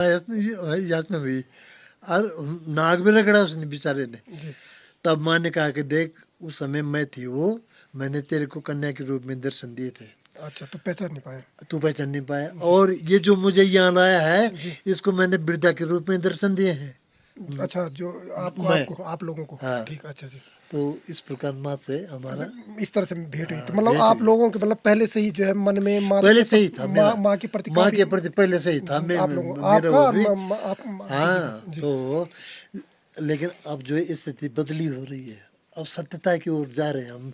याचना हुई और नाक भी रगड़ा उसने बेचारे ने। जी। तब माँ ने कहा कि देख उस समय मैं थी वो, मैंने तेरे को कन्या के रूप में दर्शन दिए थे, अच्छा, तो पहचान नहीं पाए। तू पहचान नहीं पाया। जी। और ये जो मुझे यहाँ लाया है, जी। इसको मैंने वृद्धा के रूप में दर्शन दिए हैं। अच्छा, जो आपको मैं, आपको आप लोगों को। हाँ, ठीक, अच्छा जी। तो इस प्रकार माँ से हमारा इस तरह से भेंट हुई, तो मतलब भेंट आप हुई। लोगों के मतलब पहले से ही जो है मन में माँ पहले के से ही था माँ मेरा, माँ के प्रति माँ काफ़ी के प्रति पहले से ही था। मैं आप लोगों मेरा आपका वो और भी, आप जी, जी, हाँ। जी। तो लेकिन अब जो है स्थिति बदली हो रही है, अब सत्यता की ओर जा रहे हैं हम।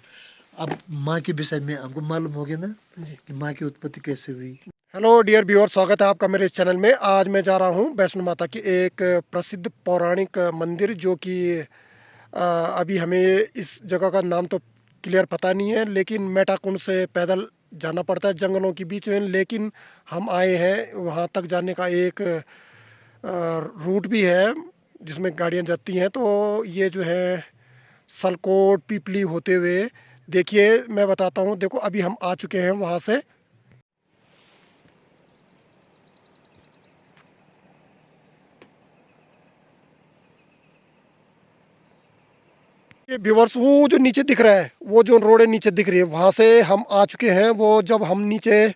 अब माँ के विषय में हमको मालूम हो गया ना जी। कि माँ की उत्पत्ति कैसे हुई। हेलो डियर व्यूअर, स्वागत है आपका मेरे इस चैनल में। आज मैं जा रहा हूँ वैष्णो माता की एक प्रसिद्ध पौराणिक मंदिर, जो कि अभी हमें इस जगह का नाम तो क्लियर पता नहीं है, लेकिन मेटाकुंड से पैदल जाना पड़ता है जंगलों के बीच में। लेकिन हम आए हैं, वहाँ तक जाने का एक रूट भी है जिसमें गाड़ियाँ जाती हैं। तो ये जो है सलकोट पीपली होते हुए, देखिए मैं बताता हूँ। देखो, अभी हम आ चुके हैं वहाँ से। ये व्यूवर्स, वो जो नीचे दिख रहा है, वो जो रोड है नीचे दिख रही है, वहाँ से हम आ चुके हैं। वो जब हम नीचे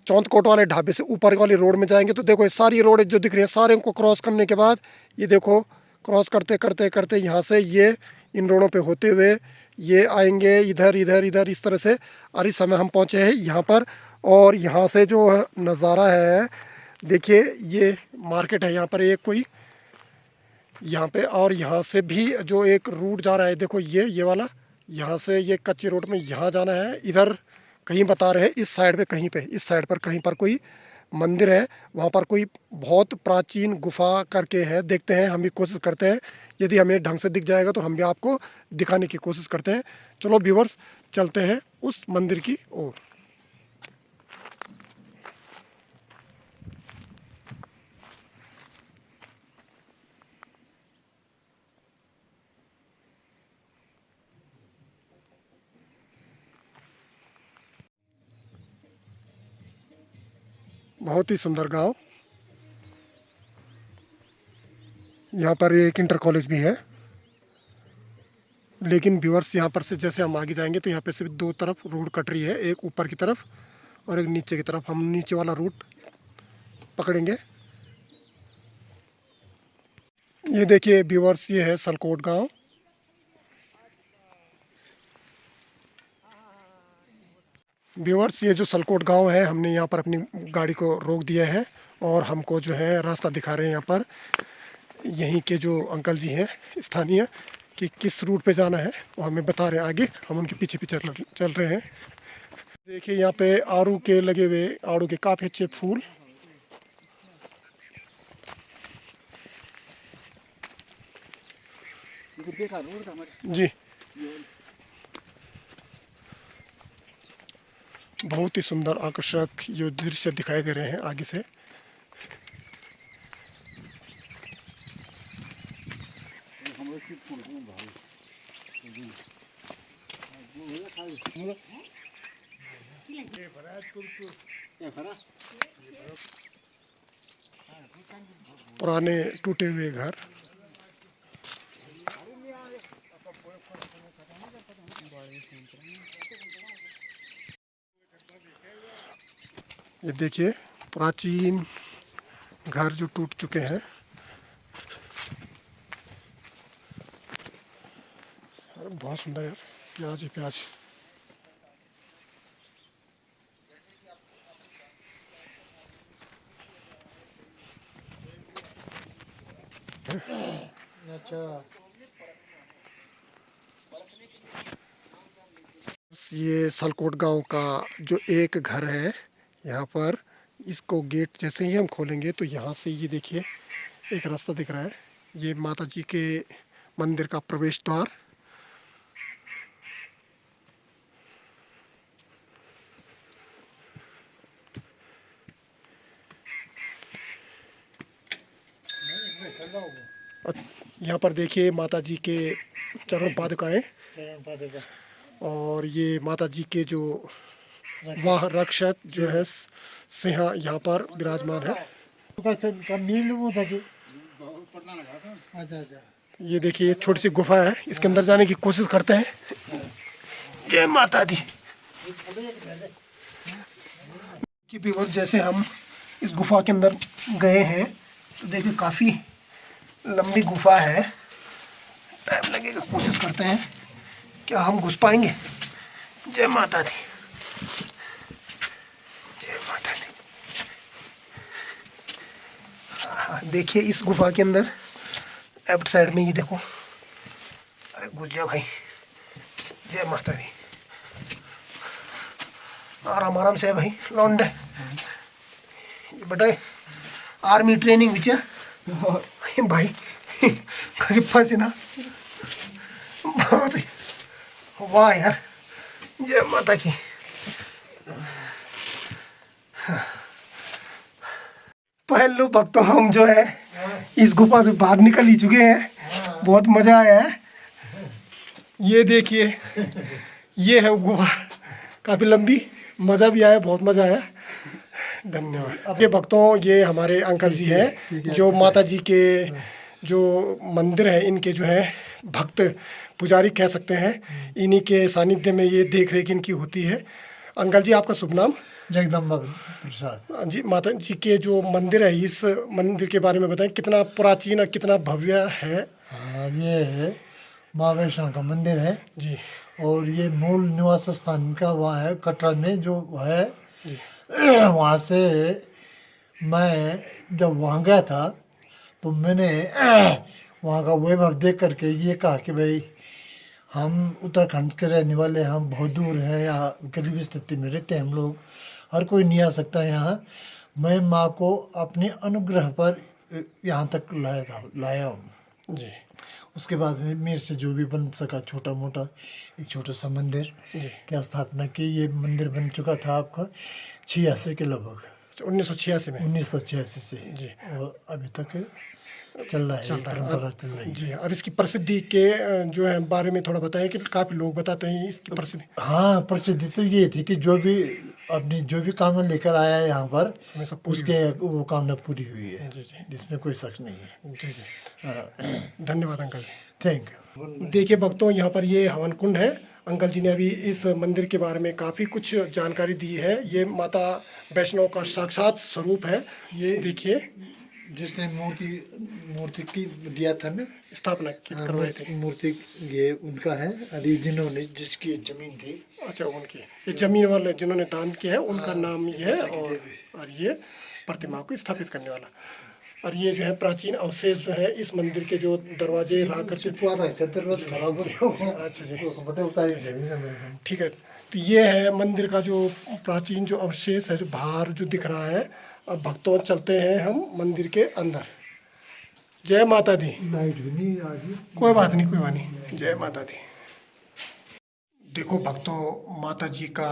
चौंतकोट वाले ढाबे से ऊपर वाली रोड में जाएंगे, तो देखो ये सारी रोड जो दिख रही है, सारे को क्रॉस करने के बाद ये देखो, क्रॉस करते करते करते यहाँ से ये इन रोडों पे होते हुए ये आएंगे इधर इधर इधर इस तरह से। और इस समय हम पहुँचे हैं यहाँ पर। और यहाँ से जो नज़ारा है, देखिए, ये मार्केट है यहाँ पर एक कोई, यहाँ पे। और यहाँ से भी जो एक रूट जा रहा है, देखो ये वाला, यहाँ से ये कच्ची रोड में यहाँ जाना है। इधर कहीं बता रहे हैं इस साइड पे, कहीं पे इस साइड पर कहीं पर कोई मंदिर है, वहाँ पर कोई बहुत प्राचीन गुफा करके है। देखते हैं, हम भी कोशिश करते हैं, यदि हमें ढंग से दिख जाएगा तो हम भी आपको दिखाने की कोशिश करते हैं। चलो व्यूवर्स, चलते हैं उस मंदिर की ओर। बहुत ही सुंदर गांव। यहाँ पर एक इंटर कॉलेज भी है। लेकिन व्यूअर्स, यहाँ पर से जैसे हम आगे जाएंगे तो यहाँ पे सिर्फ दो तरफ रोड कट रही है, एक ऊपर की तरफ और एक नीचे की तरफ। हम नीचे वाला रूट पकड़ेंगे। ये देखिए व्यूअर्स, ये है सलकोट गांव। व्यूअर्स, ये जो सलकोट गांव है, हमने यहाँ पर अपनी गाड़ी को रोक दिया है और हमको जो है रास्ता दिखा रहे हैं यहाँ पर यहीं के जो अंकल जी हैं स्थानीय, कि किस रूट पे जाना है वो हमें बता रहे हैं। आगे हम उनके पीछे पीछे चल रहे हैं। देखिए यहाँ पे आड़ू के लगे हुए, आड़ू के काफ़ी अच्छे फूल। जी, बहुत ही सुंदर आकर्षक जो दृश्य दिखाई दे रहे हैं आगे से। पुराने टूटे हुए घर। ये देखिए प्राचीन घर जो टूट चुके हैं। बहुत सुंदर यार, प्याज ही प्याज। अच्छा, ये सलकोट गांव का जो एक घर है, यहाँ पर इसको गेट जैसे ही हम खोलेंगे तो यहाँ से ये देखिए एक रास्ता दिख रहा है। ये माता जी के मंदिर का प्रवेश द्वार। और यहाँ पर देखिए माता जी के चरण पादुकाएं। चरण पादुका। और ये माता जी के जो वाह रक्षक जो है सिंह यहाँ पर विराजमान है। का मील वो था कि अच्छा अच्छा ये देखिए छोटी सी गुफा है, इसके अंदर जाने की कोशिश करते हैं। जय माता दी कि व्यूअर्स, जैसे हम इस गुफा के अंदर गए हैं तो देखिए काफ़ी लंबी गुफा है, टाइम लगेगा, कोशिश करते हैं क्या हम घुस पाएंगे। जय माता दी, जय माता दी। देखिए इस गुफा के अंदर लेफ्ट साइड में ये देखो, अरे घुस जा भाई। जय माता दी, आराम आराम से है भाई लौंडे, ये बेटा आर्मी ट्रेनिंग विच है भाई। करीब फंसे ना बहुत ही, वाह यार, जय माता की। पहले भक्तों हम जो है इस गुफा से बाहर निकल ही चुके हैं, बहुत मजा आया है। ये देखिए ये है गुफा, काफ़ी लंबी, मज़ा भी आया, बहुत मज़ा आया। धन्यवाद। ये भक्तों, ये हमारे अंकल जी हैं जो माता जी के जो मंदिर है इनके जो है भक्त पुजारी कह सकते हैं, इन्हीं के सानिध्य में ये देख रेख इनकी होती है। अंकल जी आपका शुभ नाम? जगदम्बा प्रसाद। जी, माता जी के जो मंदिर है, इस मंदिर के बारे में बताएं, कितना प्राचीन और कितना भव्य है। हाँ, ये है माँ वैष्णो का मंदिर है जी और ये मूल निवास स्थान इनका वहाँ है कटरा में जो है। वहाँ से मैं जब वहाँ गया था तो मैंने वहाँ का वैभव देख करके ये कहा कि भाई हम उत्तराखंड के रहने वाले हैं, हम बहुत दूर हैं, यहाँ गरीबी स्थिति में रहते हैं हम लोग, हर कोई नहीं आ सकता है यहाँ। मैं माँ को अपने अनुग्रह पर यहाँ तक लाया हूँ। जी उसके बाद में मेरे से जो भी बन सका छोटा मोटा एक छोटा सा मंदिर की स्थापना की। ये मंदिर बन चुका था आपका 86 के लगभग, 1986 में। 1986 से जी। और अभी तक चल रहा है, परंपरा चल रही है। जी, और इसकी प्रसिद्धि के जो है बारे में थोड़ा बताएं कि काफ़ी लोग बताते हैं इसकी प्रसिद्धि। हाँ, प्रसिद्धि तो ये थी कि जो भी अपनी जो भी कामना लेकर आया है यहाँ पर हमेशा पूरी उसके वो कामना पूरी हुई है। जी जी जिसमें कोई शक नहीं है। जी जी, धन्यवाद अंकल जी। Thank you. देखिए भक्तों, यहाँ पर ये हवन कुंड है। अंकल जी ने अभी इस मंदिर के बारे में काफ़ी कुछ जानकारी दी है। ये माता वैष्णो का साक्षात स्वरूप है। ये देखिए, जिसने मूर्ति की दिया था ना, स्थापना करवाए थे। मूर्ति ये उनका है, अभी जिन्होंने जिसकी जमीन थी। अच्छा, उनकी ये जमीन वाले जिन्होंने दान किया है उनका नाम ये है, और ये प्रतिमा को स्थापित करने वाला। और ये जो है प्राचीन अवशेष जो है इस मंदिर के जो दरवाजे रहा करते थे। दरवाजा खराब हो गया। अच्छा जी, उतारी देंगे। ठीक है। तो ये है मंदिर का जो प्राचीन जो अवशेष है, जो बाहर जो दिख रहा है। अब भक्तों चलते हैं हम मंदिर के अंदर। जय माता दी। लाइट भी नहीं आज। कोई बात नहीं, कोई बात नहीं। जय माता दी। देखो भक्तों, माता जी का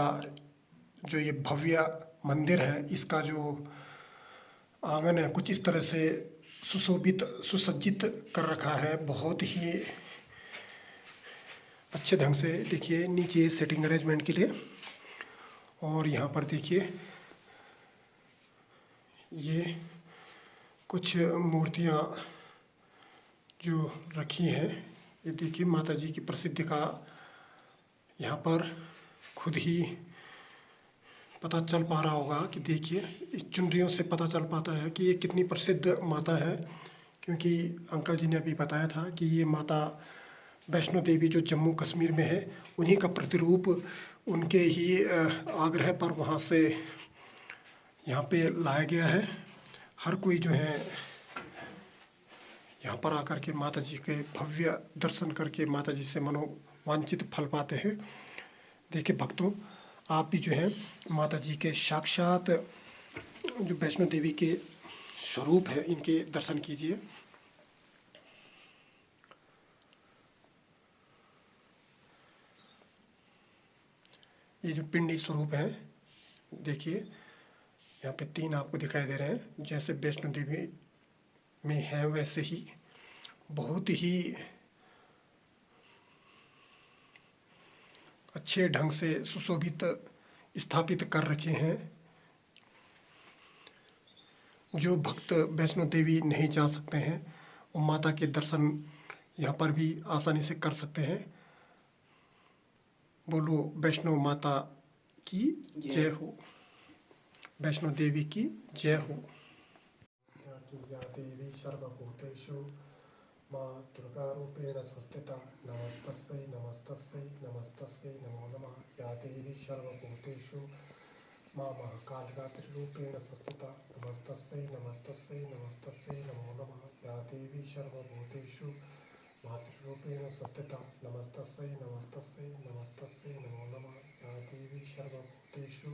जो ये भव्य मंदिर है, इसका जो आंगन है कुछ इस तरह से सुशोभित सुसज्जित कर रखा है, बहुत ही अच्छे ढंग से। देखिए नीचे सेटिंग अरेंजमेंट के लिए, और यहाँ पर देखिए ये कुछ मूर्तियाँ जो रखी हैं। ये देखिए माता जी की प्रसिद्धि का यहाँ पर खुद ही पता चल पा रहा होगा कि देखिए इस चुनरियों से पता चल पाता है कि ये कितनी प्रसिद्ध माता है। क्योंकि अंकल जी ने अभी बताया था कि ये माता वैष्णो देवी जो जम्मू कश्मीर में है, उन्हीं का प्रतिरूप उनके ही आग्रह पर वहाँ से यहाँ पे लाया गया है। हर कोई जो है यहाँ पर आकर के माता जी के भव्य दर्शन करके माता जी से मनोवांछित फल पाते हैं। देखिए भक्तों, आप भी जो है माता जी के साक्षात जो वैष्णो देवी के स्वरूप है, इनके दर्शन कीजिए। ये जो पिंडी स्वरूप है, देखिए यहाँ पे 3 आपको दिखाई दे रहे हैं। जैसे वैष्णो देवी में है वैसे ही बहुत ही अच्छे ढंग से सुशोभित स्थापित कर रखे हैं। जो भक्त वैष्णो देवी नहीं जा सकते हैं वो माता के दर्शन यहाँ पर भी आसानी से कर सकते हैं। बोलो वैष्णो माता की जय हो, वैष्णो देवी की जय हो। या देवी सर्वभूतेषु माँ दुर्गा रूपेण संस्थिता नमस्तस्यै नमस्तस्यै नमस्तस्यै नमो नमः। या देवी सर्वभूतेषु माँ महाकालरात्रि रूपेण संस्थिता नमस्तस्यै नमस्तस्यै नमस्तस्यै नमो नमः। या देवी सर्वभूतेषु मातृरूपेण संस्थिता नमस्तस्यै नमस्तस्यै नमस्तस्यै नमो नमः। या देवी सर्वभूतेषु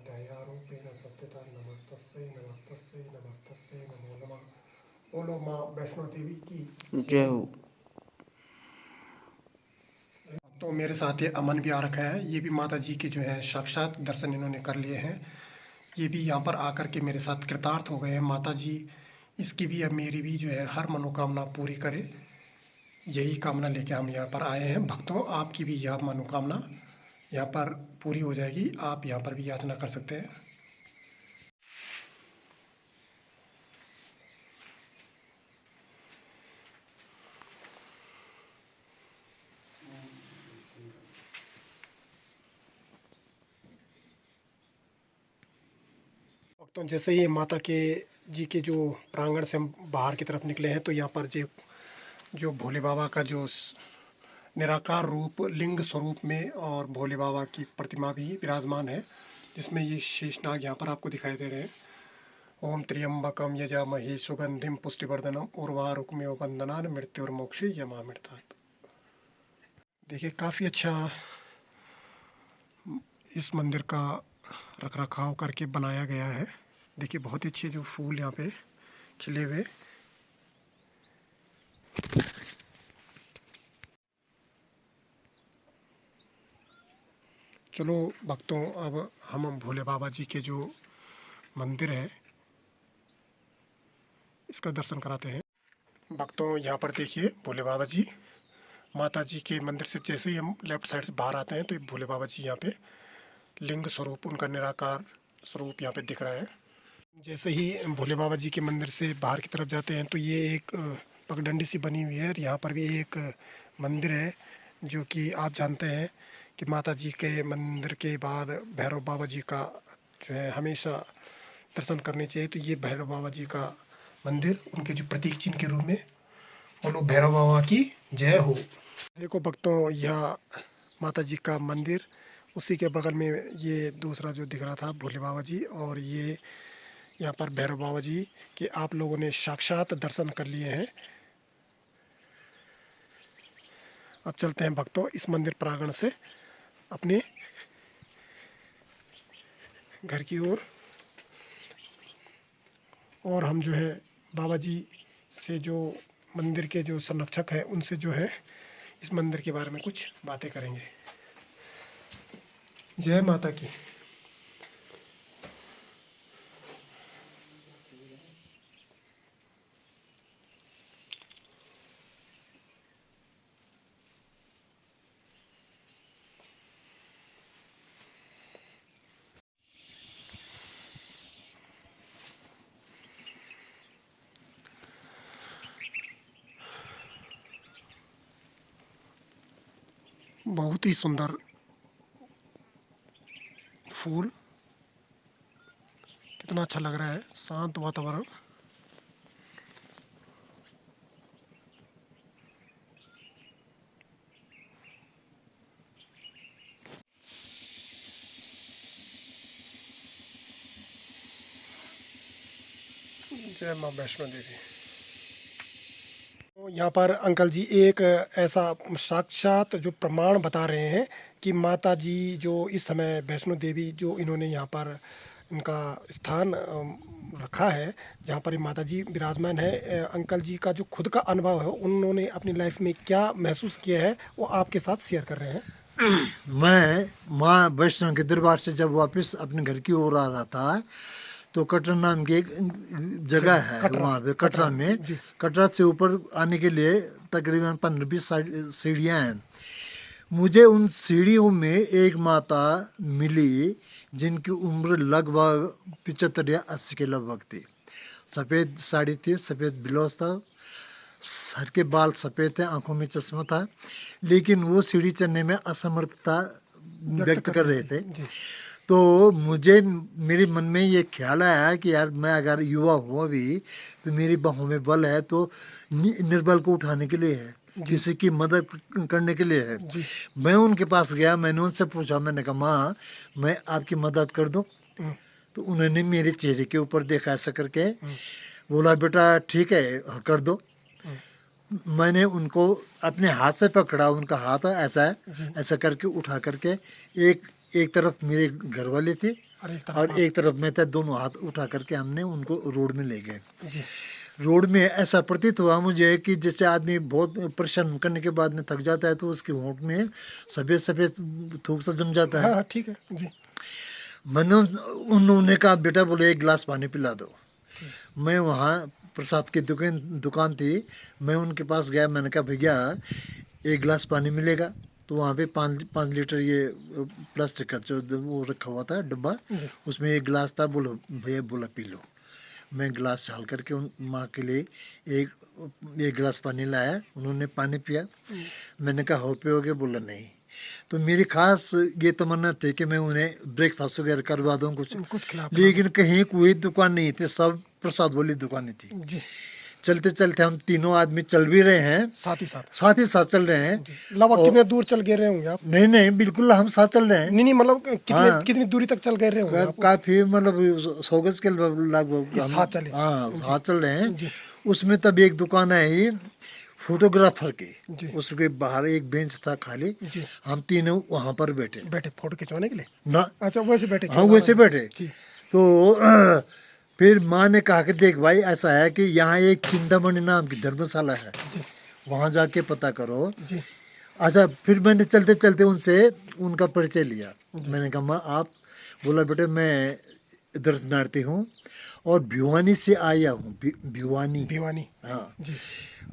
दयारूपेण संस्थिता नमस्तस्यै नमस्तस्यै नमस्तस्यै नमो नमः। बोलो माँ वैष्णो देवी की जय हो। तो मेरे साथ ये अमन भी आ रखा है, ये भी माता जी के जो है साक्षात दर्शन इन्होंने कर लिए हैं। ये भी यहाँ पर आकर के मेरे साथ कृतार्थ हो गए हैं। माता जी इसकी भी अब मेरी भी जो है हर मनोकामना पूरी करे, यही कामना लेके हम यहाँ पर आए हैं। भक्तों आपकी भी यह मनोकामना यहाँ पर पूरी हो जाएगी, आप यहाँ पर भी याचना कर सकते हैं। भक्तों जैसे ही माता के जी के जो प्रांगण से हम बाहर की तरफ निकले हैं तो यहाँ पर जो भोले बाबा का जो निराकार रूप लिंग स्वरूप में और भोले बाबा की प्रतिमा भी विराजमान है, जिसमें ये शेषनाग यहाँ पर आपको दिखाई दे रहे हैं। ओम त्र्यंबकम यजामहे सुगंधिम पुष्टिवर्धनम उर्वारुकमेव बंधनान मृत्युर्मोक्षे यमामृतात्। देखिए काफ़ी अच्छा इस मंदिर का रख रखाव करके बनाया गया है। देखिए बहुत ही अच्छे जो फूल यहाँ पे खिले हुए। चलो भक्तों अब हम भोले बाबा जी के जो मंदिर है इसका दर्शन कराते हैं। भक्तों यहाँ पर देखिए भोले बाबा जी, माता जी के मंदिर से जैसे ही हम लेफ्ट साइड से बाहर आते हैं तो ये भोले बाबा जी यहाँ पे लिंग स्वरूप उनका निराकार स्वरूप यहाँ पे दिख रहा है। जैसे ही भोले बाबा जी के मंदिर से बाहर की तरफ जाते हैं तो ये एक पगडंडी सी बनी हुई है और यहाँ पर भी एक मंदिर है जो कि आप जानते हैं कि माता जी के मंदिर के बाद भैरव बाबा जी का जो है हमेशा दर्शन करने चाहिए। तो ये भैरव बाबा जी का मंदिर उनके जो प्रतीक चिन्ह के रूप में, बोलो भैरव बाबा की जय हो। देखो भक्तों यह माता जी का मंदिर, उसी के बगल में ये दूसरा जो दिख रहा था भोले बाबा जी, और ये यहाँ पर भैरव बाबा जी के आप लोगों ने साक्षात दर्शन कर लिए हैं। अब चलते हैं भक्तों इस मंदिर प्रांगण से अपने घर की ओर, और हम जो है बाबा जी से जो मंदिर के जो संरक्षक हैं उनसे जो है इस मंदिर के बारे में कुछ बातें करेंगे। जय माता की। बहुत ही सुंदर फूल, कितना अच्छा लग रहा है, शांत वातावरण। जय माँ वैष्णो देवी। तो यहाँ पर अंकल जी एक ऐसा साक्षात जो प्रमाण बता रहे हैं कि माता जी जो इस समय वैष्णो देवी जो इन्होंने यहाँ पर इनका स्थान रखा है जहाँ पर ये माता जी विराजमान है। अंकल जी का जो खुद का अनुभव है, उन्होंने अपनी लाइफ में क्या महसूस किया है वो आपके साथ शेयर कर रहे हैं। मैं माँ वैष्णो के दरबार से जब वापस अपने घर की ओर आ रहा था तो कटरा नाम की एक जगह है, वहाँ पे कटरा में, कटरा से ऊपर आने के लिए तकरीबन 15-20 सीढ़ियाँ हैं। मुझे उन सीढ़ियों में एक माता मिली जिनकी उम्र लगभग 75 या 80 के लगभग थी। सफ़ेद साड़ी थी, सफ़ेद ब्लाउज था, सर के बाल सफ़ेद थे, आंखों में चश्मा था, लेकिन वो सीढ़ी चढ़ने में असमर्थता व्यक्त कर रहे थे। जी तो मुझे मेरे मन में ये ख्याल आया कि यार मैं अगर युवा हूँ अभी, तो मेरी बाहों में बल है, तो निर्बल को उठाने के लिए है, किसी की मदद करने के लिए है। मैं उनके पास गया, मैंने उनसे पूछा, मैंने कहा माँ मैं आपकी मदद कर दूँ? तो उन्होंने मेरे चेहरे के ऊपर देखा ऐसा करके, बोला बेटा ठीक है कर दो। मैंने उनको अपने हाथ से पकड़ा, उनका हाथ ऐसा है, ऐसा करके उठा करके एक एक तरफ मेरे घर वाले थे और एक तरफ मैं था, दोनों हाथ उठा करके हमने उनको रोड में ले गए। रोड में ऐसा प्रतीत हुआ मुझे कि जैसे आदमी बहुत परिश्रम करने के बाद में थक जाता है तो उसके होंठ में सफ़ेद सफ़ेद थूक सा जम जाता है। हाँ ठीक है जी। मैंने उन्होंने कहा बेटा बोले एक गिलास पानी पिला दो। मैं वहाँ प्रसाद की दुकान थी, मैं उनके पास गया, मैंने कहा भैया एक गिलास पानी मिलेगा? तो वहाँ पे 5 लीटर ये प्लास्टिक का जो वो रखा हुआ था डब्बा, उसमें एक गिलास था। बोलो भैया, बोला पी लो। मैं गिलास डाल करके उन माँ के लिए एक एक गिलास पानी लाया, उन्होंने पानी पिया। मैंने कहा हो पियोगे? बोला नहीं। तो मेरी खास ये तमन्ना थी कि मैं उन्हें ब्रेकफास्ट वगैरह करवा दूँ कुछ, खिला लेकिन कहीं कोई दुकान नहीं थी, सब प्रसाद वाली दुकानें थी। जी। चलते चलते हम तीनों आदमी चल भी रहे हैं, साथ ही साथ चल रहे हैं। लगभग कितने दूर चल गए रहे होंगे आप? नहीं नहीं, बिल्कुल हम साथ चल रहे हैं। नहीं मतलब हाँ। कितनी दूरी तक चल गए रहे होंगे आप? काफी मतलब 100 गज के लगभग हम साथ चले। हाँ साथ चल रहे हैं। उसमें तब एक दुकान आई फोटोग्राफर की, उसके बाहर एक बेंच था खाली, हम तीनों वहां पर बैठे फोटो खिंचवाने के लिए ना। अच्छा वैसे बैठे? हाँ वैसे बैठे। तो फिर माँ ने कहा कि देख भाई ऐसा है कि यहाँ एक चिंतामणि नाम की धर्मशाला है, वहाँ जाके पता करो। अच्छा, फिर मैंने चलते चलते उनसे उनका परिचय लिया। मैंने कहा माँ आप? बोला बेटे मैं दर्शनार्थी हूँ और भिवानी से आया हूँ। भिवानी हाँ।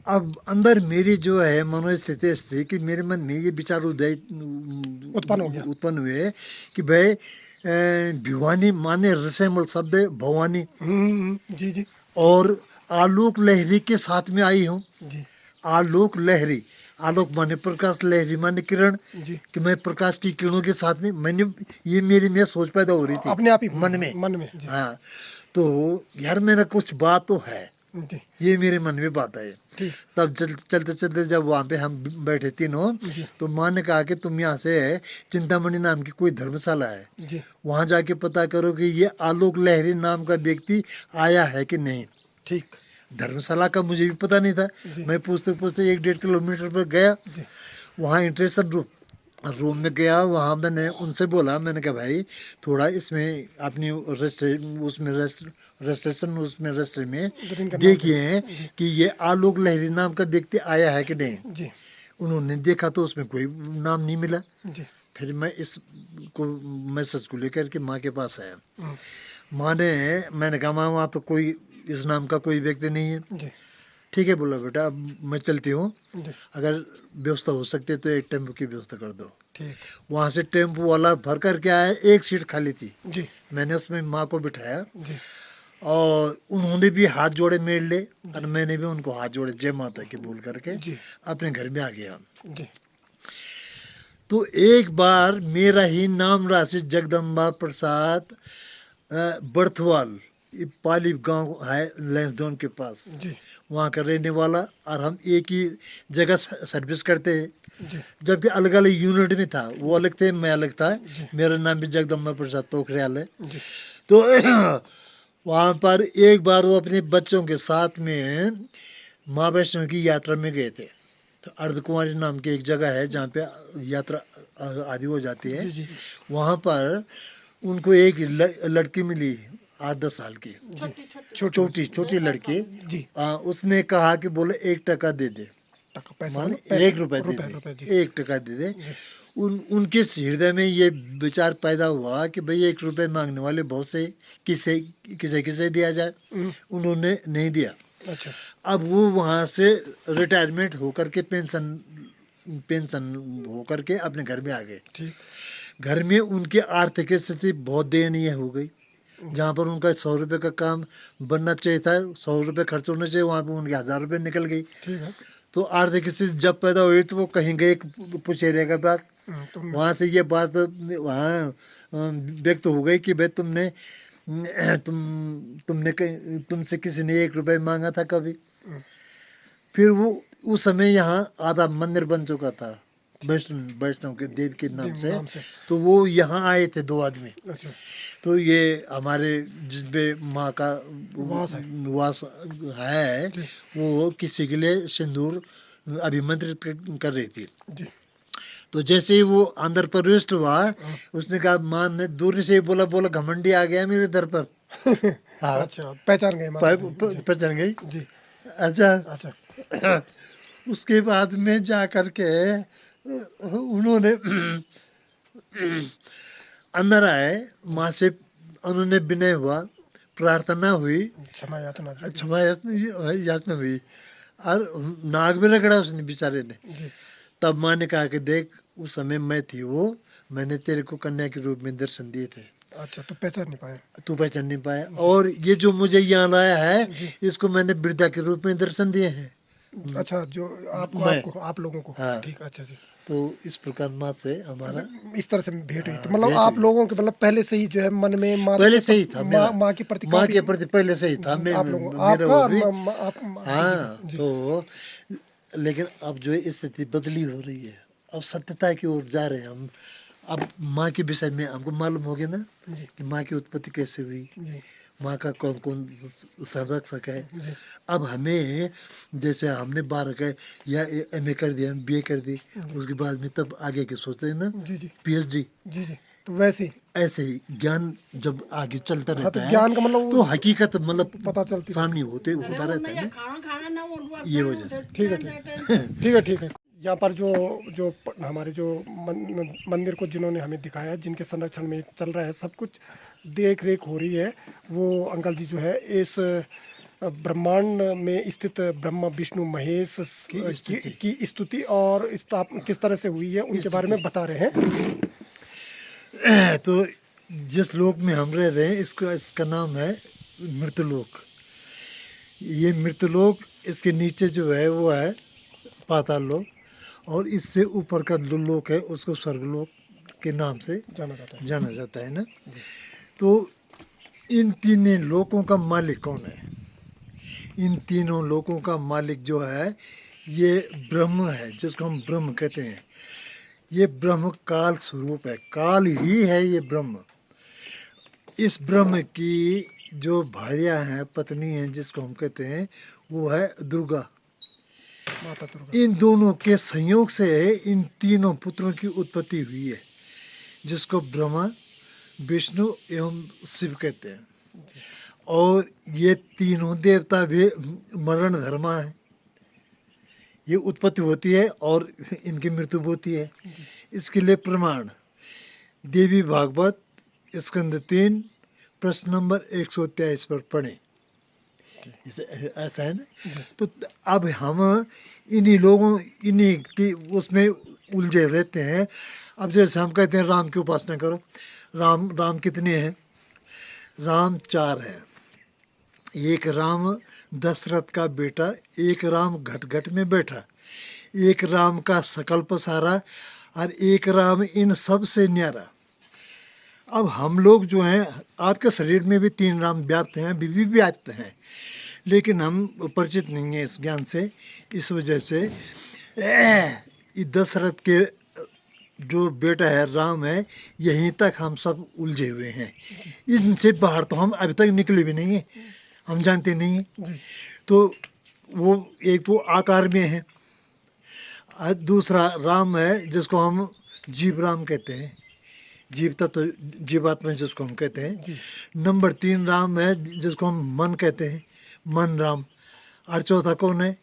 अब अंदर मेरी जो है मनोस्थिति ऐसी थी कि मेरे मन में ये विचार उत्पन्न हुए कि भाई भिवानी माने रसेमल शब्द है भवानी। जी जी। और आलोक लहरी के साथ में आई हूँ। आलोक लहरी, आलोक माने प्रकाश, लहरी माने किरण, कि मैं प्रकाश की किरणों के साथ में, मैंने ये मेरी में सोच पैदा हो रही थी अपने आप ही मन में। जी। हाँ, तो यार मेरा कुछ बात तो है, ये मेरे मन में बात है। तब चलते चलते जब वहाँ पे हम बैठे तीनों, तो माँ ने कहा कि तुम यहाँ से चिंतामणि नाम की कोई धर्मशाला है, वहाँ जाके पता करो कि ये आलोक लहरी नाम का व्यक्ति आया है कि नहीं। ठीक। धर्मशाला का मुझे भी पता नहीं था। मैं पूछते पूछते 1-1.5 किलोमीटर पर गया, वहाँ इंटरेस्टेड रूम में गया। वहाँ मैंने उनसे बोला, मैंने कहा भाई थोड़ा इसमें अपनी रजिस्ट्रेशन में देखिए कि ये आलोक लहरी नाम का व्यक्ति आया है कि नहीं। उन्होंने देखा तो उसमें कोई नाम नहीं मिला। फिर मैं इस को मैसेज को लेकर के माँ के पास आया। माँ ने, मैंने कहा माँ वहाँ तो कोई इस नाम का कोई व्यक्ति नहीं है। ठीक है बोला बेटा अब मैं चलती हूँ, अगर व्यवस्था हो सकती है तो एक टेम्पो की व्यवस्था कर दो। वहाँ से टेम्पो वाला भर कर के आया, एक सीट खाली थी। मैंने उसमें माँ को बिठाया और उन्होंने भी हाथ जोड़े मेरे ले और मैंने भी उनको हाथ जोड़े जय माता की बोल करके अपने घर में आ गया। तो एक बार मेरा ही नाम राशि जगदम्बा प्रसाद बर्थवाल, पाली गांव है लैंसडाउन के पास, वहाँ का रहने वाला, और हम एक ही जगह सर्विस करते हैं, जबकि अलग अलग यूनिट में था। वो अलग थे, मैं अलग था। मेरा नाम भी जगदम्बा प्रसाद पोखरियाल है। तो वहाँ पर एक बार वो अपने बच्चों के साथ में माँ वैष्णो की यात्रा में गए थे। तो अर्धकुमारी नाम की एक जगह है जहाँ पे यात्रा आदि हो जाती है। वहाँ पर उनको एक लड़की मिली 8-10 साल की, छोटी लड़की। उसने कहा कि बोले 1 टका दे दे, मान 1 रुपए दे दे, 1 टका दे दे। उनके हृदय में ये विचार पैदा हुआ कि भाई 1 रुपए मांगने वाले बहुत से, किसे दिया जाए। उन्होंने नहीं दिया। अच्छा। अब वो वहाँ से रिटायरमेंट होकर के पेंशन होकर के अपने घर में आ गए। घर में उनकी आर्थिक स्थिति बहुत दयनीय हो गई। जहाँ पर उनका 100 रुपये का काम बनना चाहिए था, 100 रुपये खर्च होने चाहिए, वहाँ पर उनके 1000 रुपये निकल गई। ठीक है। तो आर्थिक स्थिति जब पैदा हुई तो वो कहीं गए पुचेरिया के पास, तो वहाँ से ये बात वहाँ व्यक्त हो गई कि भाई तुमसे किसी ने 1 रुपये मांगा था कभी। फिर वो उस समय यहाँ आधा मंदिर बन चुका था वैष्णव के देव के नाम से। नाम से। तो वो यहाँ आए थे 2 आदमी। अच्छा। तो ये हमारे जिसपे माँ का वास है, वो किसी के लिए सिंदूर अभिमंत्रित कर रही थी। जी। तो जैसे ही वो अंदर प्रविष्ट हुआ, उसने कहा, माँ ने दूर से ही बोला घमंडी आ गया मेरे दर पर। हाँ, अच्छा, पहचान गए माँ। पहचान गई। जी। अच्छा। अच्छा। उसके बाद में जा कर के उन्होंने अंदर आए, माँ से उन्होंने विनय हुआ, प्रार्थना हुई, क्षमा याचना। क्षमा याचना हुई, और नाक भी रगड़ा उसने बेचारे ने। जी। तब माँ ने कहा कि देख, उस समय मैं थी वो, मैंने तेरे को कन्या के रूप में दर्शन दिए थे। अच्छा, तो पहचान नहीं पाया। तू पहचान नहीं पाया, और ये जो मुझे यहाँ लाया है, इसको मैंने वृद्धा के रूप में दर्शन दिए हैं। अच्छा, जो आप लोगों को। हाँ। ठीक। अच्छा जी। तो इस प्रकार माँ से हमारा इस तरह से भेंट हुई। तो मतलब आप लोगों के मतलब पहले से ही जो है मन में माँ पहले से ही था, माँ के प्रति माँ के प्रति पहले से ही था। आप लोगों मेरा वो भी। आप। हाँ। तो लेकिन अब जो है स्थिति बदली हो रही है, अब सत्यता की ओर जा रहे हैं हम। अब माँ के विषय में हमको मालूम हो गया ना कि माँ की उत्पत्ति कैसे हुई, माँ का कौन कौन संरक्षक है। अब हमें, जैसे हमने 12 का या MA कर दिया, BA कर दी, उसके बाद में तब आगे के सोचते हैं ना, PhD। जी। तो वैसे ही ऐसे ही ज्ञान जब आगे चलता रहता तो है, ज्ञान का मतलब तो हकीकत मतलब पता चलती सामने होता रहता है ना, ये वजह से। ठीक है। ठीक है। यहाँ पर जो हमारे जो मंदिर को जिन्होंने हमें दिखाया, जिनके संरक्षण में चल रहा है, सब कुछ देख रेख हो रही है, वो अंकल जी जो है इस ब्रह्मांड में स्थित ब्रह्मा विष्णु महेश की स्तुति और स्थापना किस तरह से हुई है उनके बारे में बता रहे हैं। तो जिस लोक में हम रह रहे हैं, इसका नाम है मृतलोक। ये मृतलोक, इसके नीचे जो है वो है पाताल लोक, और इससे ऊपर का जो लोक है उसको स्वर्गलोक के नाम से जाना जाता है ना। तो इन तीनों लोकों का मालिक कौन है? इन तीनों लोकों का मालिक जो है, ये ब्रह्म है, जिसको हम ब्रह्म कहते हैं। ये ब्रह्म काल स्वरूप है, काल ही है ये ब्रह्म। इस ब्रह्म की जो भार्या हैं, पत्नी हैं, जिसको हम कहते हैं, वो है दुर्गा, माता दुर्गा। इन दोनों के संयोग से इन तीनों पुत्रों की उत्पत्ति हुई है, जिसको ब्रह्मा, विष्णु एवं शिव कहते हैं। और ये तीनों देवता भी मरण धर्मा है। ये उत्पत्ति होती है और इनकी मृत्यु होती है। इसके लिए प्रमाण देवी भागवत स्कंद 3 प्रश्न नंबर 123 पर पढ़ें। ऐसा है ना। तो अब हम इन्हीं की उसमें उलझे रहते हैं। अब जैसे हम कहते हैं राम की उपासना करो, राम कितने हैं? राम 4 हैं। एक राम दशरथ का बेटा, एक राम घट घट में बैठा, एक राम का सकल पसारा, और एक राम इन सब से न्यारा। अब हम लोग जो हैं, आपके शरीर में भी 3 राम व्याप्त हैं, भी व्याप्त हैं, लेकिन हम परिचित नहीं हैं इस ज्ञान से। इस वजह से दशरथ के जो बेटा है राम है, यहीं तक हम सब उलझे हुए हैं। इनसे बाहर तो हम अभी तक निकले भी नहीं हैं, हम जानते नहीं हैं। तो वो एक तो आकार में है, और दूसरा राम है जिसको हम जीव राम कहते हैं, जीव तत्व जीवात्मा जिसको हम कहते हैं। नंबर 3 राम है जिसको हम मन कहते हैं, मन राम। और चौथा कौन है?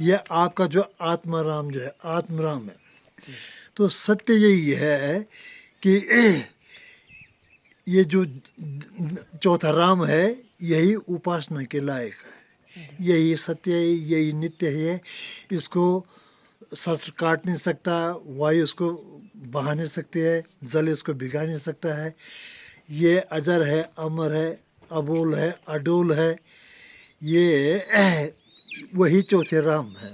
यह आपका जो आत्मा राम जो है, आत्म राम है। तो सत्य यही है कि ये जो चौथा राम है, यही उपासना के लायक है, यही सत्य है, यही नित्य है। इसको शस्त्र काट नहीं सकता, वायु इसको बहा नहीं सकती है, जल इसको भिगा नहीं सकता है। ये अजर है, अमर है, अबोल है, अडोल है, ये वही चौथे राम है।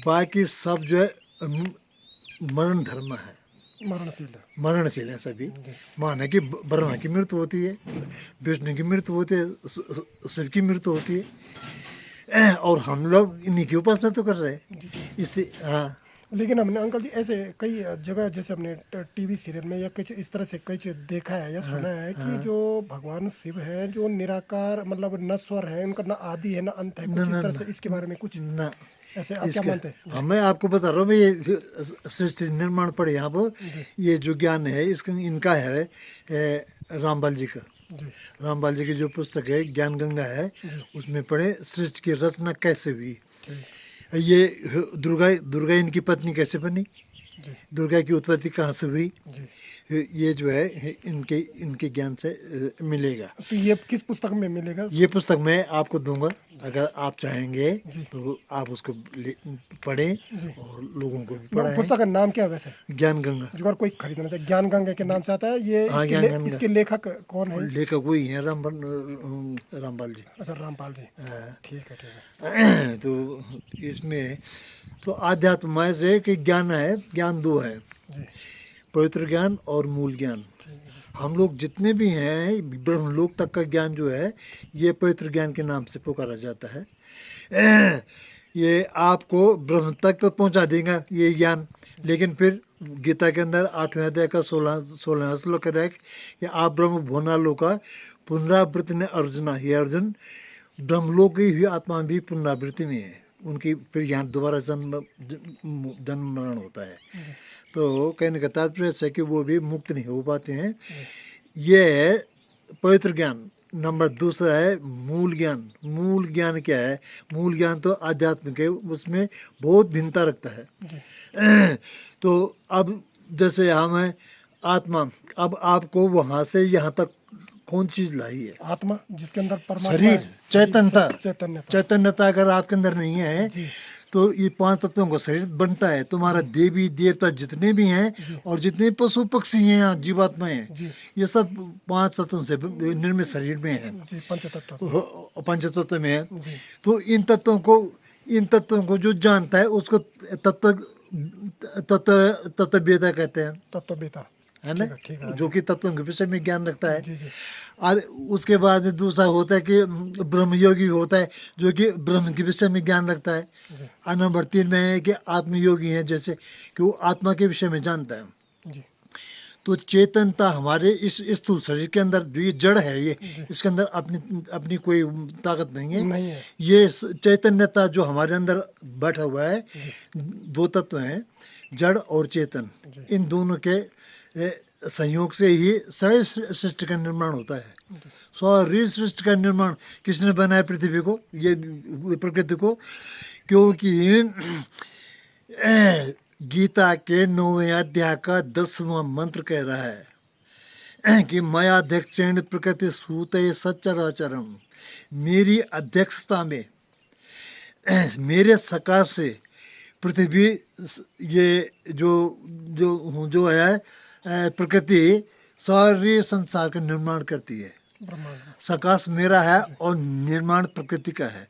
बाकी सब जो है मरण धर्म है, मरणशील है। मरणशील है सभी। माना कि ब्रह्मा की मृत्यु होती है, विष्णु की मृत्यु होती है, शिव की मृत्यु होती है, और हम लोग इन्हीं की उपासना तो कर रहे हैं इससे। हाँ, लेकिन हमने अंकल जी ऐसे कई जगह जैसे हमने टीवी सीरियल में या कुछ इस तरह से कई चीज देखा है या सुना है कि जो भगवान शिव है जो निराकार मतलब नश्वर है, उनका ना आदि है ना अंत है, कुछ इस तरह से इसके बारे में कुछ ना ऐसे आप क्या इसका मानते हैं? हाँ, मैं आपको बता रहा हूँ। मैं ये सृष्टि निर्माण पढ़े यहाँ पर, ये जो ज्ञान है इसका इनका है रामबाल जी का। जी रामबाल जी की जो पुस्तक है ज्ञान गंगा है, उसमें पढ़े सृष्टि की रचना कैसे हुई, ठीक ये दुर्गा दुर्गा इनकी पत्नी कैसे बनी, जी दुर्गा की उत्पत्ति कहाँ से हुई, जी। ये जो है इनके इनके ज्ञान से मिलेगा। तो ये किस पुस्तक में मिलेगा? ये पुस्तक मैं आपको दूंगा, अगर आप चाहेंगे जी। तो आप उसको पढ़ें और लोगों को भी पढ़ाएं। पुस्तक का नाम क्या है वैसे, ज्ञान गंगा। जो अगर कोई खरीदना चाहे? ज्ञान गंगा के नाम से आता है ये। हाँ, इसके, ज्ञान गंगा। इसके लेखक कौन है? लेखक वही हैं रामपाल जी। अच्छा, रामपाल जी। ठीक है ठीक है। तो इसमें तो आध्यात्म से कि ज्ञान है, ज्ञान दो है, जी पवित्र ज्ञान और मूल ज्ञान। हम लोग जितने भी हैं ब्रह्मलोक तक का ज्ञान जो है ये पवित्र ज्ञान के नाम से पुकारा जाता है। ये आपको ब्रह्म तक तो पहुंचा देगा ये ज्ञान, लेकिन फिर गीता के अंदर 8वें अध्याय का 16वां श्लोक है कि आप ब्रह्म भुवनालोका पुनरावृत्ति ने अर्जुना, ये अर्जुन ब्रह्मलोक की हुई आत्मा भी पुनरावृत्ति में है, उनकी फिर यहाँ दोबारा जन्म मरण होता है। तो कहने का तात्पर्य है कि वो भी मुक्त नहीं हो पाते हैं। ये है पवित्र ज्ञान। नंबर दूसरा है मूल ज्ञान। मूल ज्ञान क्या है? मूल ज्ञान तो आध्यात्मिक है, उसमें बहुत भिन्नता रखता है। तो अब जैसे हम हैं आत्मा, अब आपको वहाँ से यहाँ तक कौन चीज़ लाई है? आत्मा, जिसके अंदर परमात्मा शरीर, है। चैतन्यता। चैतन्यता। चैतन्यता अगर आपके अंदर नहीं है तो ये 5 तत्वों का शरीर बनता है। तुम्हारा देवी देवता जितने भी हैं और जितने पशु पक्षी हैं यहाँ जीवात्माएं हैं, ये सब 5 तत्वों से निर्मित शरीर में है, जी, पंचतत्व। पंचतत्व में है। तो इन तत्वों को जो जानता है उसको तत्ववेता कहते हैं, तत्ववेता है ना, ठीक है। जो कि तत्वों के विषय में ज्ञान रखता है। जी जी। और उसके बाद में दूसरा होता है कि ब्रह्मयोगी होता है जो कि ब्रह्म के विषय में ज्ञान रखता है। और नंबर 3 में है कि आत्मयोगी है, जैसे कि वो आत्मा के विषय में जानता है। जी तो चेतनता हमारे इस स्थूल शरीर के अंदर जो ये जड़ है, ये इसके अंदर अपनी कोई ताकत नहीं है। नहीं है। ये चैतन्यता जो हमारे अंदर बैठा हुआ है, 2 तत्व हैं, जड़ और चेतन। इन दोनों के संयोग से ही सारे सृष्टि का निर्माण होता है। सारी सृष्टि का निर्माण किसने बनाया? पृथ्वी को, ये प्रकृति को। क्योंकि गीता के 9वें अध्याय का 10वां मंत्र कह रहा है कि मयाध्यक्षेण प्रकृति सूते सच्चराचरम, मेरी अध्यक्षता में, मेरे सकाश से पृथ्वी, ये जो है प्रकृति सारे संसार का निर्माण करती है। सकाश मेरा है और निर्माण प्रकृति का है।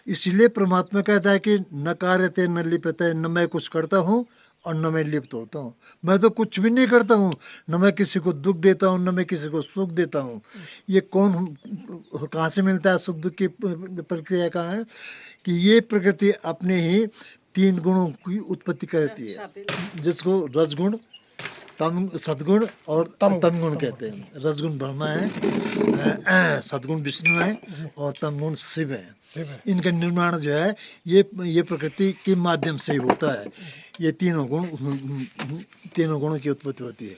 इसलिए परमात्मा कहता है कि न कार्यते न लिप्यते, न मैं कुछ करता हूँ और न मैं लिप्त होता हूँ। मैं तो कुछ भी नहीं करता हूँ, न मैं किसी को दुख देता हूँ न मैं किसी को सुख देता हूँ। ये कहाँ से मिलता है? सुख दुख की प्रक्रिया कहाँ है? कि ये प्रकृति अपने ही 3 गुणों की उत्पत्ति करती है, जिसको रजगुण, सदगुण और तमगुण कहते हैं। रजगुण ब्रह्मा है, सदगुण विष्णु है और तमगुण शिव है। इनका निर्माण जो है ये प्रकृति के माध्यम से ही होता है। ये तीनों गुणों की उत्पत्ति होती है।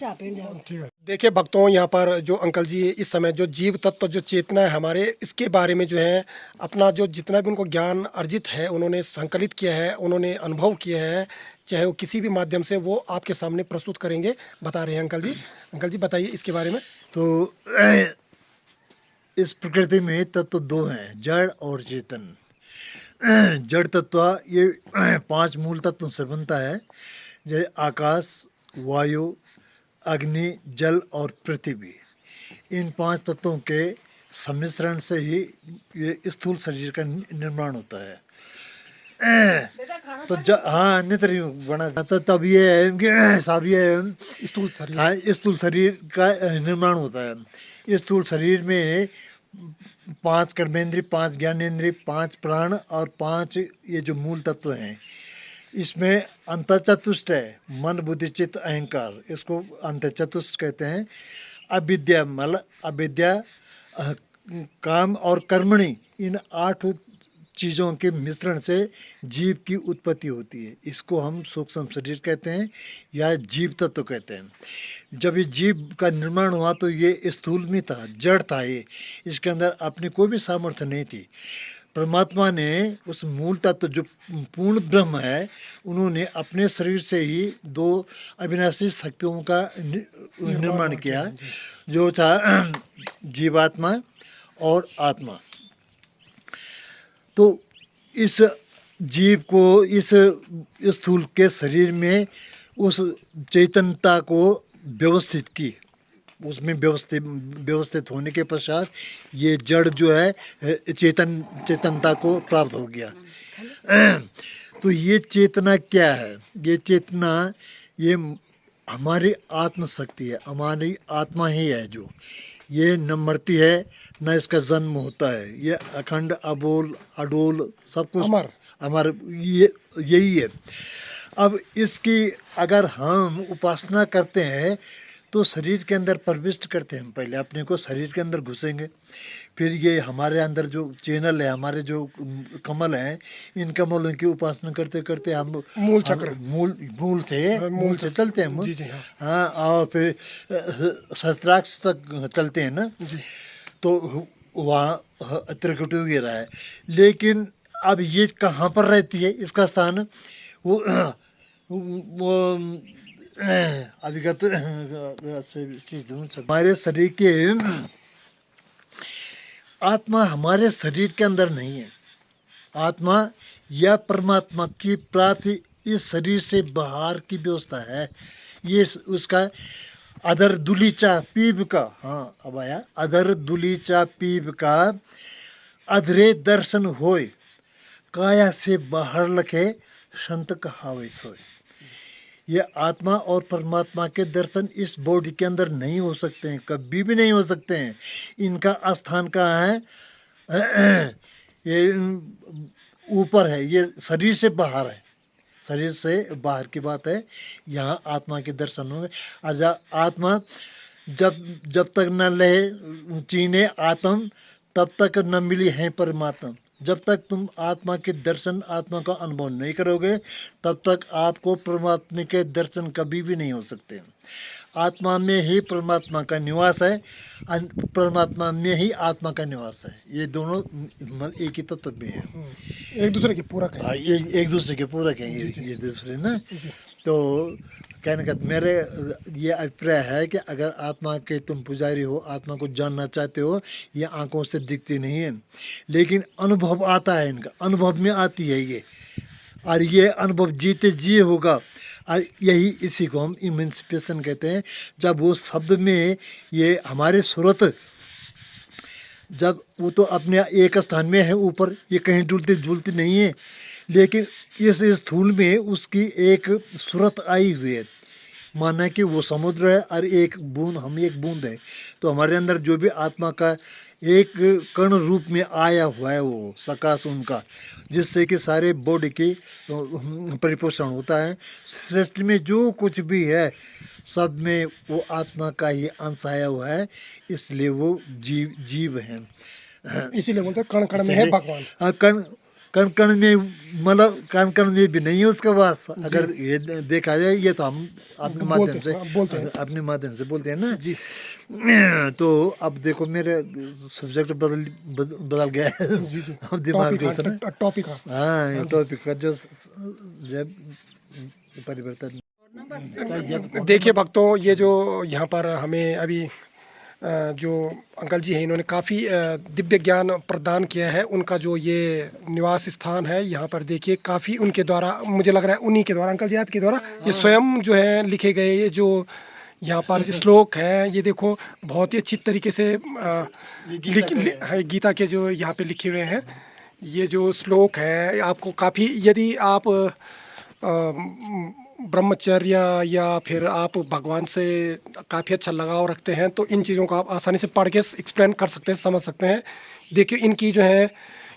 देखिए भक्तों, यहाँ पर जो अंकल जी इस समय जो जीव तत्व जो चेतना है हमारे, इसके बारे में जो है अपना जो जितना भी उनको ज्ञान अर्जित है उन्होंने संकलित किया है, उन्होंने अनुभव किया है, चाहे वो किसी भी माध्यम से, वो आपके सामने प्रस्तुत करेंगे, बता रहे हैं अंकल जी। अंकल जी बताइए इसके बारे में। तो इस प्रकृति में तत्व 2 हैं, जड़ और चेतन। जड़ तत्व ये 5 मूल तत्वों से बनता है, जैसे आकाश, वायु, अग्नि, जल और पृथ्वी। इन 5 तत्वों के सम्मिश्रण से ही ये स्थूल शरीर का निर्माण होता है। तो हाँ नित्र बना तो तब ये है कि सब ये स्थूल शरीर। हाँ स्थूल शरीर का निर्माण होता है। स्थूल शरीर में 5 कर्मेंद्रिय, 5 ज्ञानेंद्रिय, 5 प्राण और 5 ये जो मूल तत्व हैं, इसमें अंतःचतुष्ट है, मन बुद्धि चित्त अहंकार, इसको अंतःचतुष्ट कहते हैं। अविद्या मतलब अविद्या काम और कर्मणि, इन 8 चीज़ों के मिश्रण से जीव की उत्पत्ति होती है। इसको हम सूक्ष्म शरीर कहते हैं या जीव तत्व कहते हैं। जब ये जीव का निर्माण हुआ तो ये स्थूल में था, जड़ था, ये इसके अंदर अपनी कोई भी सामर्थ्य नहीं थी। परमात्मा ने उस मूल तत्व जो पूर्ण ब्रह्म है, उन्होंने अपने शरीर से ही 2 अविनाशी शक्तियों का निर्माण किया, जो था जीवात्मा और आत्मा। तो इस जीव को इस स्थूल के शरीर में उस चैतन्यता को व्यवस्थित की, उसमें व्यवस्थित होने के पश्चात ये जड़ जो है चेतनता को प्राप्त हो गया। तो ये चेतना क्या है? ये चेतना ये हमारी आत्मशक्ति है, हमारी आत्मा ही है जो ये न मरती है न इसका जन्म होता है। ये अखंड अबोल अडोल सब कुछ अमर ये यही है। अब इसकी अगर हम उपासना करते हैं तो शरीर के अंदर प्रविष्ट करते हैं, पहले अपने को शरीर के अंदर घुसेंगे, फिर ये हमारे अंदर जो चैनल है, हमारे जो कमल हैं, इन कमलों की उपासना करते करते हम मूल चक्र मूल से चलते हैं। जी, हाँ, और फिर सहस्त्राक्ष तक चलते हैं ना, तो वहाँ त्रिकुटी वगैरह है। लेकिन अब ये कहाँ पर रहती है, इसका स्थान वो अभिगत हमारे शरीर के आत्मा हमारे शरीर के अंदर नहीं है। आत्मा या परमात्मा की प्राप्ति इस शरीर से बाहर की व्यवस्था है। ये उसका अदर दुलीचा पीप का, हाँ अब आया, अदर दुलीचा पीप का अधरे दर्शन होय, काया से बाहर लखे संत कहावे सोय। ये आत्मा और परमात्मा के दर्शन इस बॉडी के अंदर नहीं हो सकते हैं, कभी भी नहीं हो सकते हैं। इनका स्थान कहाँ है? ये ऊपर है, ये शरीर से बाहर है, शरीर से बाहर की बात है। यहाँ आत्मा के दर्शन होंगे। और आत्मा जब तक न लहे चीने आत्म, तब तक न मिली है परमात्मा। जब तक तुम आत्मा के दर्शन, आत्मा का अनुभव नहीं करोगे, तब तक आपको परमात्मा के दर्शन कभी भी नहीं हो सकते। आत्मा में ही परमात्मा का निवास है, परमात्मा में ही आत्मा का निवास है। ये दोनों एक ही तत्व में है, एक दूसरे के पूरक है। एक दूसरे के पूरक हैं ये दूसरे ना। तो कहने का मेरे ये अभिप्राय है कि अगर आत्मा के तुम पुजारी हो, आत्मा को जानना चाहते हो, ये आंखों से दिखती नहीं है, लेकिन अनुभव आता है, इनका अनुभव में आती है ये, और ये अनुभव जीते जी होगा। और यही इसी को हम इमेंसिपेशन कहते हैं। जब वो शब्द में ये हमारे सूरत, जब वो तो अपने एक स्थान में है ऊपर, ये कहीं डुलती झूलती नहीं है, लेकिन इस स्थूल में उसकी एक सूरत आई हुई है। माना कि वो समुद्र है और एक बूंद, हम एक बूंद है। तो हमारे अंदर जो भी आत्मा का एक कण रूप में आया हुआ है, वो सकाश उनका, जिससे कि सारे बॉडी की परिपोषण होता है। सृष्टि में जो कुछ भी है, सब में वो आत्मा का ही अंश आया हुआ है, इसलिए वो जीव हैं। इसीलिए बोलते हैं कण कण में है भगवान। हाँ, कण कण में, मतलब कण कण में भी नहीं है उसके पास। अगर ये देखा जाए, ये तो हम अपने माध्यम से बोलते हैं ना जी। तो अब देखो मेरे सब्जेक्ट बदल गया है। जी जी, अब दिमाग टॉपिक हाँ, टॉपिक का जो परिवर्तन। देखिए भक्तों, ये जो यहाँ पर हमें अभी जो अंकल जी हैं, इन्होंने काफ़ी दिव्य ज्ञान प्रदान किया है। उनका जो ये निवास स्थान है, यहाँ पर देखिए काफ़ी उनके द्वारा, मुझे लग रहा है उन्हीं के द्वारा, अंकल जी आपके द्वारा, ये स्वयं जो है लिखे गए, ये जो यहाँ पर श्लोक है, ये देखो बहुत ही अच्छी तरीके से गीता के जो यहाँ पे लिखे हुए हैं। ये जो श्लोक है आपको काफ़ी, यदि आप ब्रह्मचर्य या फिर आप भगवान से काफ़ी अच्छा लगाव रखते हैं तो इन चीज़ों को आप आसानी से पढ़ के एक्सप्लेन कर सकते हैं, समझ सकते हैं। देखिए इनकी जो है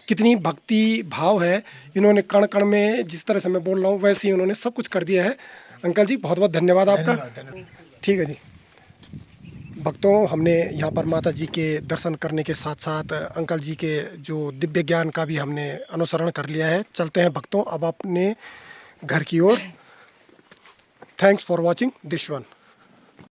कितनी भक्ति भाव है, इन्होंने कण कण में, जिस तरह से मैं बोल रहा हूँ वैसे ही उन्होंने सब कुछ कर दिया है। अंकल जी बहुत बहुत धन्यवाद आपका। ठीक है जी। भक्तों, हमने यहाँ पर माता जी के दर्शन करने के साथ साथ अंकल जी के जो दिव्य ज्ञान का भी हमने अनुसरण कर लिया है। चलते हैं भक्तों अब अपने घर की ओर। Thanks for watching this one.